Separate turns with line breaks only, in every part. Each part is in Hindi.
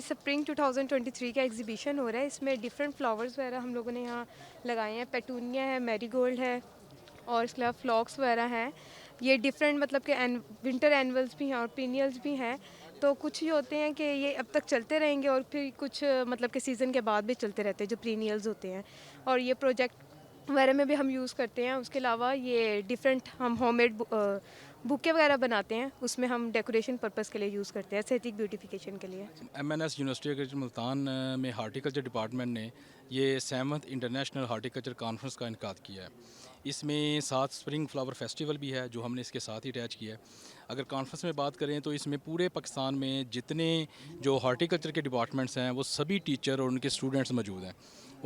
स्प्रिंग 2023 का एग्जीबिशन हो रहा है। इसमें डिफरेंट फ्लावर्स वगैरह हम लोगों ने यहाँ लगाए हैं। पेटूनिया है, मैरीगोल्ड है और इसके अलावा फ्लॉक्स वगैरह हैं। ये डिफरेंट मतलब कि विंटर एनुअल्स भी हैं और पीनियल्स भी हैं। तो कुछ ही होते हैं कि ये अब तक चलते रहेंगे और फिर कुछ मतलब कि सीज़न के बाद भी चलते रहते हैं जो पीनियल्स होते हैं। और ये प्रोजेक्ट वगैरह में भी हम यूज़ करते हैं। उसके अलावा ये डिफरेंट हम होममेड बुके वगैरह बनाते हैं, उसमें हम डेकोरेशन पर्पस के लिए यूज़ करते हैं, एस्थेटिक ब्यूटिफिकेशन के लिए।
एमएनएस यूनिवर्सिटी एग्रीकल्चर मुल्तान में हार्टिकल्चर डिपार्टमेंट ने ये 7th इंटरनेशनल हार्टिकल्चर कॉन्फ्रेंस का इनकाद किया है। इसमें साथ स्प्रिंग फ्लावर फेस्टिवल भी है जो हमने इसके साथ ही अटैच किया है। अगर कॉन्फ्रेंस में बात करें तो इसमें पूरे पाकिस्तान में जितने जो हार्टिकल्चर के डिपार्टमेंट्स हैं वो सभी टीचर और उनके स्टूडेंट्स मौजूद हैं।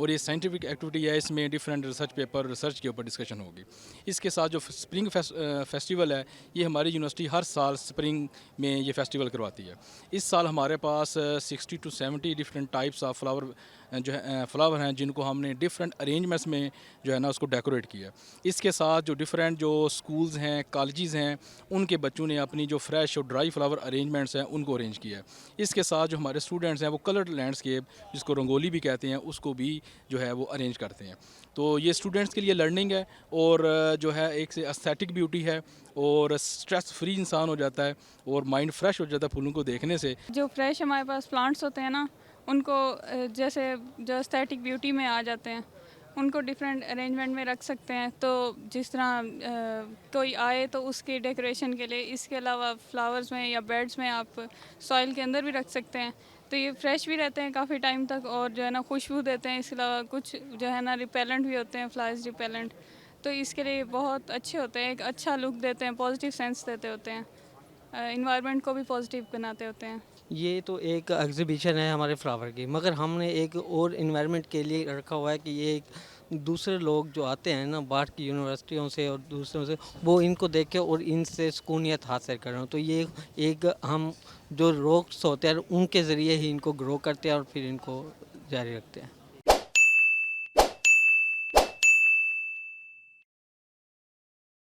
और ये साइंटिफिक एक्टिविटी है, इसमें डिफरेंट रिसर्च पेपर रिसर्च के ऊपर डिस्कशन होगी। इसके साथ जो स्प्रिंग फेस्टिवल है, ये हमारी यूनिवर्सिटी हर साल स्प्रिंग में ये फेस्टिवल करवाती है। इस साल हमारे पास 60 to 70 different types of flower जो है फ्लावर हैं जिनको हमने डिफरेंट अरेंजमेंट्स में जो है ना उसको डेकोरेट किया। इसके साथ जो डिफरेंट जो स्कूल्स हैं, कॉलेजेस हैं, उनके बच्चों ने अपनी जो फ्रेश और ड्राई फ्लावर अरेंजमेंट्स हैं उनको अरेंज किया है। इसके साथ जो हमारे स्टूडेंट्स हैं वो कलर्ड लैंडस्केप जिसको रंगोली भी कहते हैं उसको भी जो है वो अरेंज करते हैं। तो ये स्टूडेंट्स के लिए लर्निंग है और जो है एक से एस्थेटिक ब्यूटी है और स्ट्रेस फ्री इंसान हो जाता है और माइंड फ्रेश हो जाता है फूलों को देखने से।
जो फ्रेश हमारे पास प्लांट्स होते हैं ना, उनको जैसे जो एस्थेटिक ब्यूटी में आ जाते हैं, उनको डिफरेंट अरेंजमेंट में रख सकते हैं। तो जिस तरह कोई आए तो उसकी डेकोरेशन के लिए, इसके अलावा फ्लावर्स में या बेड्स में आप सॉइल के अंदर भी रख सकते हैं। तो ये फ्रेश भी रहते हैं काफ़ी टाइम तक और जो है ना खुशबू देते हैं। इसके अलावा कुछ जो है ना रिपेलेंट भी होते हैं, फ्लाइज रिपेलेंट। तो इसके लिए बहुत अच्छे होते हैं, एक अच्छा लुक देते हैं, पॉजिटिव सेंस देते होते हैं, इन्वायरमेंट को भी पॉजिटिव बनाते होते हैं।
ये तो एक एग्जीबिशन है हमारे फ्लावर की, मगर हमने एक और इन्वायरमेंट के लिए रखा हुआ है कि ये एक दूसरे लोग जो आते हैं ना बाहर की यूनिवर्सिटियों से और दूसरों से, वो इनको देखे और इनसे सुकूनियत हासिल कर रहे हो। तो ये एक हम जो रोक्स होते हैं उनके ज़रिए ही इनको ग्रो करते हैं और फिर इनको जारी रखते हैं।